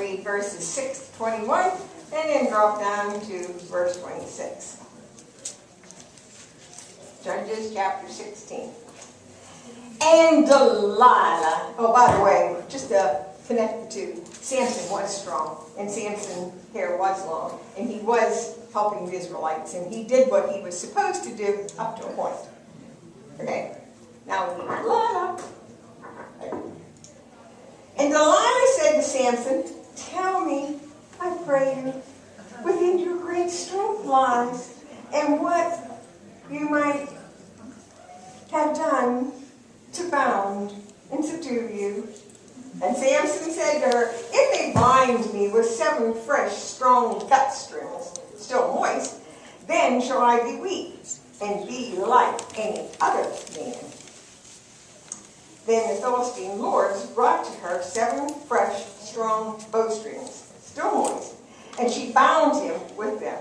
read verses 6 to 21 and then drop down to verse 26. Judges chapter 16. And Delilah, oh, by the way, just to connect the two, Samson was strong, and Samson's hair was long, and he was helping the Israelites, and he did what he was supposed to do up to a point. Okay? Now, Delilah. And Delilah said to Samson, tell me, I pray you, within your great strength lies, and what you might have done to bound and subdue you. And Samson said to her, if they bind me with 7 fresh, strong gut strings, still moist, then shall I be weak and be like any other man. Then the Philistine lords brought to her 7 fresh, strong bowstrings, still moist, and she bound him with them.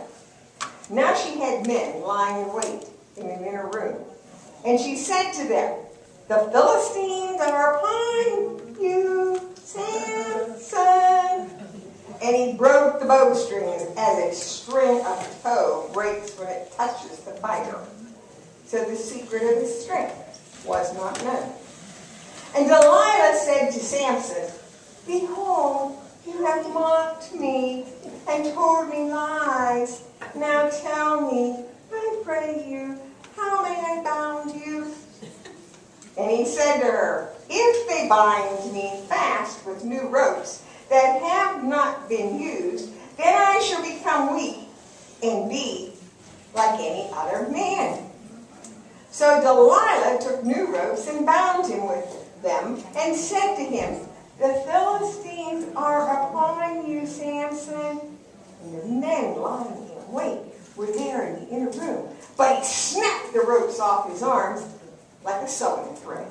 Now she had men lying in wait in the inner room. And she said to them, the Philistines are upon you, Samson. And he broke the bowstrings as a string of tow breaks when it touches the fire. So the secret of his strength was not known. And Delilah said to Samson, behold, you have mocked me and told me lies. Now tell me, I pray you, how may I bound you? And he said to her, if they bind me fast with new ropes that have not been used, then I shall become weak and be like any other man. So Delilah took new ropes and bound him with them and said to him, the Philistines are upon you, Samson. And the men lying in wait were there in the inner room. But he snapped the ropes off his arms like a sewing thread.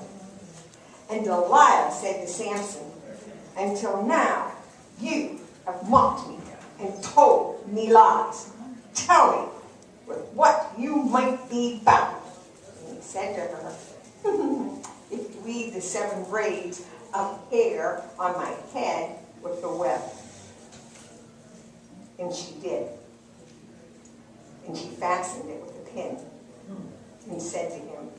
And Delilah said to Samson, until now you have mocked me and told me lies. Tell me with what you might be bound. And he said to her, if you weave the 7 braids of hair on my head with the web. And she did. And she fastened it with a pin and said to him,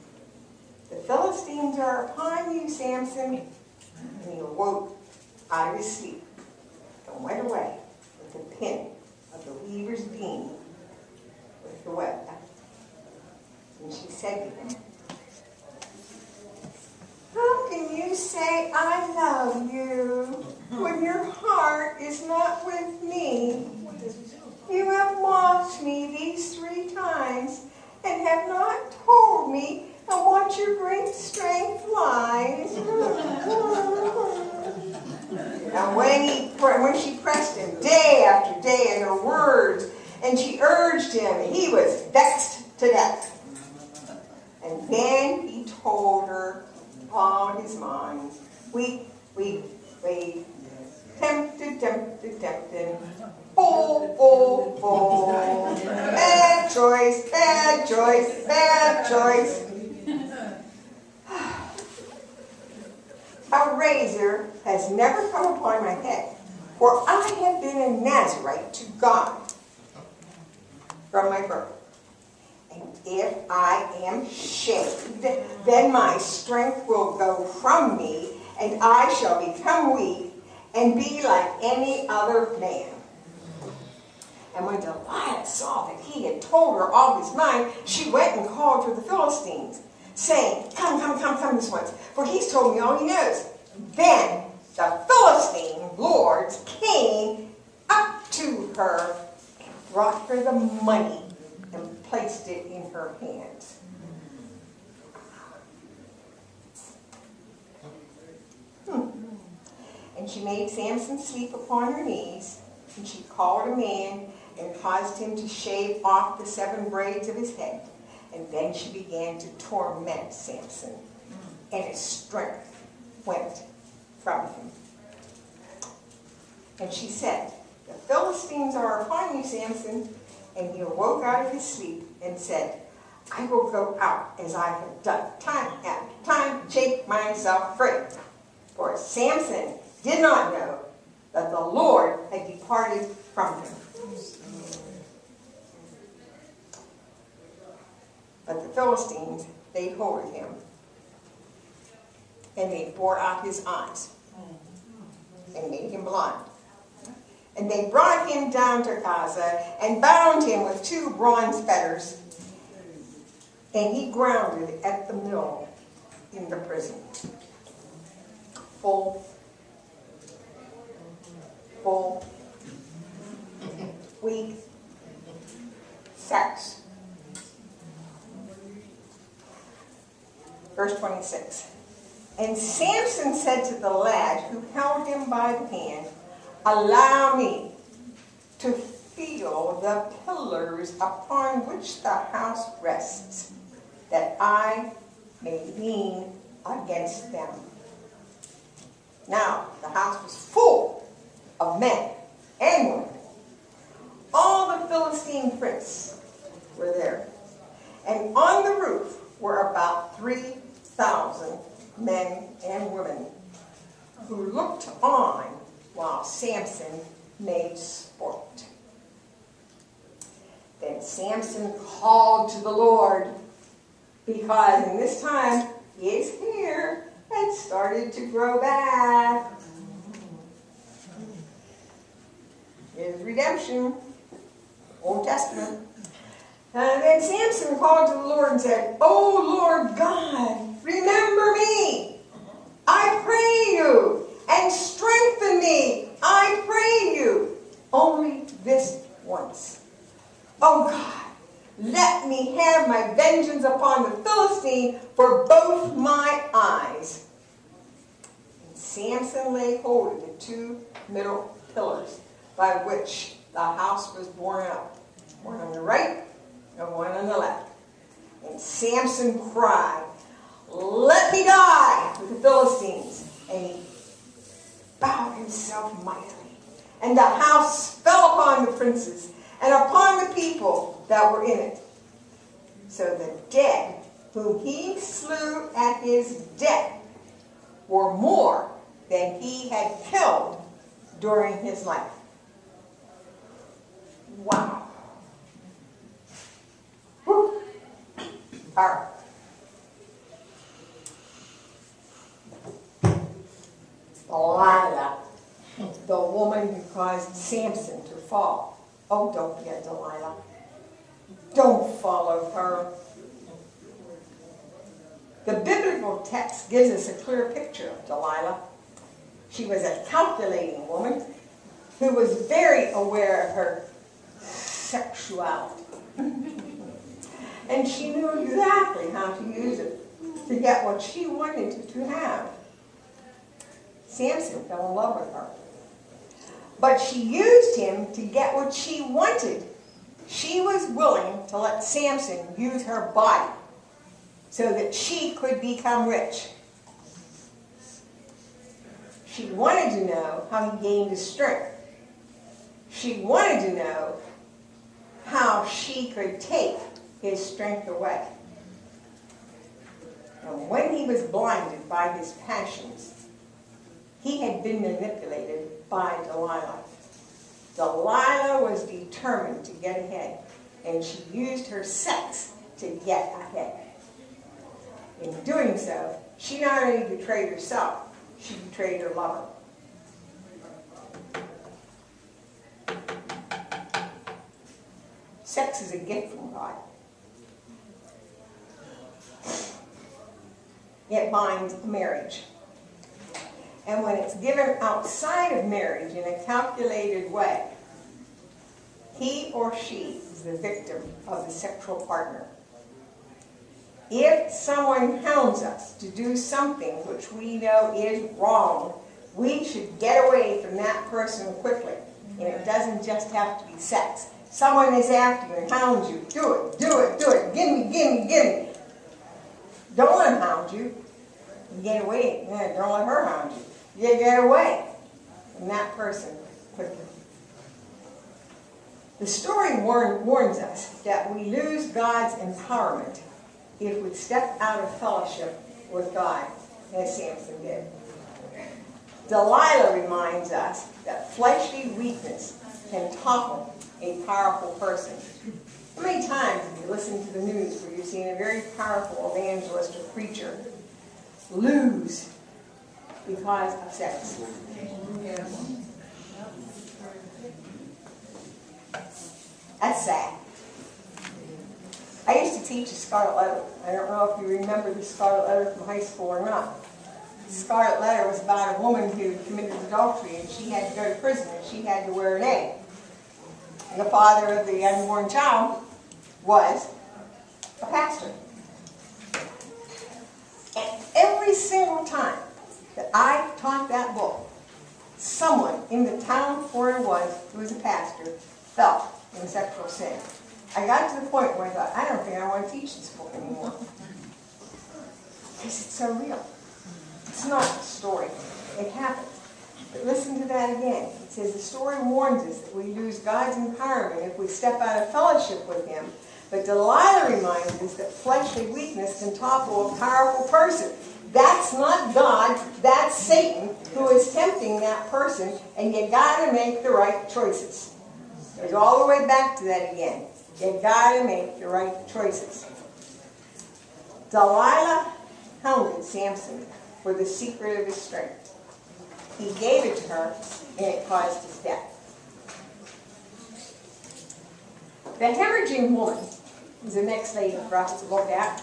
the Philistines are upon you, Samson. And he awoke out of his sleep and went away with the pin of the weaver's beam with the web. And she said to him, how can you say I love you when your heart is not with me? You have mocked me these 3 times and have not told me on what your great strength lies. And when she pressed him day after day in her words, and she urged him, he was vexed to death. And then he told her all his mind. We tempted. Bull. Bad choice. A razor has never come upon my head, for I have been a Nazarite to God from my birth. And if I am shaved, then my strength will go from me, and I shall become weak and be like any other man. And when Delilah saw that he had told her all his mind, she went and called for the Philistines, saying, come this once, for he's told me all he knows. Then the Philistine lords came up to her and brought her the money and placed it in her hands. And she made Samson sleep upon her knees, and she called a man and caused him to shave off the 7 braids of his head. And then she began to torment Samson, and his strength went from him. And she said, the Philistines are upon you, Samson. And he awoke out of his sleep and said, I will go out as I have done time after time to shake myself free. For Samson did not know that the Lord had departed from him. But the Philistines laid hold of him, and they bore out his eyes and made him blind. And they brought him down to Gaza and bound him with 2 bronze fetters, and he grounded at the mill in the prison. Full, weak, sex. Verse 26. And Samson said to the lad who held him by the hand, "Allow me to feel the pillars upon which the house rests, that I may lean against them." Now the house was full of men and women. All the Philistine princes were there. And on the roof were about 3,000 men and women who looked on while Samson made sport. Then Samson called to the Lord, because in this time his hair had started to grow back. His redemption, Old Testament. And then Samson called to the Lord and said, "Oh Lord God, remember me, I pray you, and strengthen me, I pray you, only this once. Oh God, let me have my vengeance upon the Philistine for both my eyes." And Samson laid hold of the 2 middle pillars by which the house was borne up, one on the right and one on the left. And Samson cried, "Let me die with the Philistines." And he bowed himself mightily. And the house fell upon the princes and upon the people that were in it. So the dead whom he slew at his death were more than he had killed during his life. Wow. Whew. All right. Delilah, the woman who caused Samson to fall. Oh, don't forget Delilah. Don't follow her. The biblical text gives us a clear picture of Delilah. She was a calculating woman who was very aware of her sexuality. And she knew exactly how to use it to get what she wanted to have. Samson fell in love with her. But she used him to get what she wanted. She was willing to let Samson use her body so that she could become rich. She wanted to know how he gained his strength. She wanted to know how she could take his strength away. And when he was blinded by his passions, he had been manipulated by Delilah. Delilah was determined to get ahead, and she used her sex to get ahead. In doing so, she not only betrayed herself, she betrayed her lover. Sex is a gift from God. It binds a marriage. And when it's given outside of marriage in a calculated way, he or she is the victim of the sexual partner. If someone hounds us to do something which we know is wrong, we should get away from that person quickly. And it doesn't just have to be sex. Someone is after you and hounds you. Do it, do it, do it. Give me, give me, give me. Don't let him hound you. You get away. Don't let her hound you. You get away from that person quickly. The story warns us that we lose God's empowerment if we step out of fellowship with God, as Samson did. Delilah reminds us that fleshly weakness can topple a powerful person. How many times have you listened to the news where you've seen a very powerful evangelist or preacher lose because of sex? That's sad. I used to teach a scarlet letter. I don't know if you remember the scarlet letter from high school or not. The scarlet letter was about a woman who committed adultery, and she had to go to prison, and she had to wear an egg. And the father of the unborn child was a pastor. And every single time that I taught that book, someone in the town where I was, who was a pastor, fell in sexual sin. I got to the point where I thought, I don't think I want to teach this book anymore. Because it's so real. It's not a story. It happens. But listen to that again. It says the story warns us that we lose God's empowerment if we step out of fellowship with Him. But Delilah reminds us that fleshly weakness can topple a powerful person. That's not God. That's Satan who is tempting that person. And you got to make the right choices. Goes all the way back to that again. You got to make the right choices. Delilah hounded Samson for the secret of his strength. He gave it to her, and it caused his death. The hemorrhaging woman is the next lady for us to look at.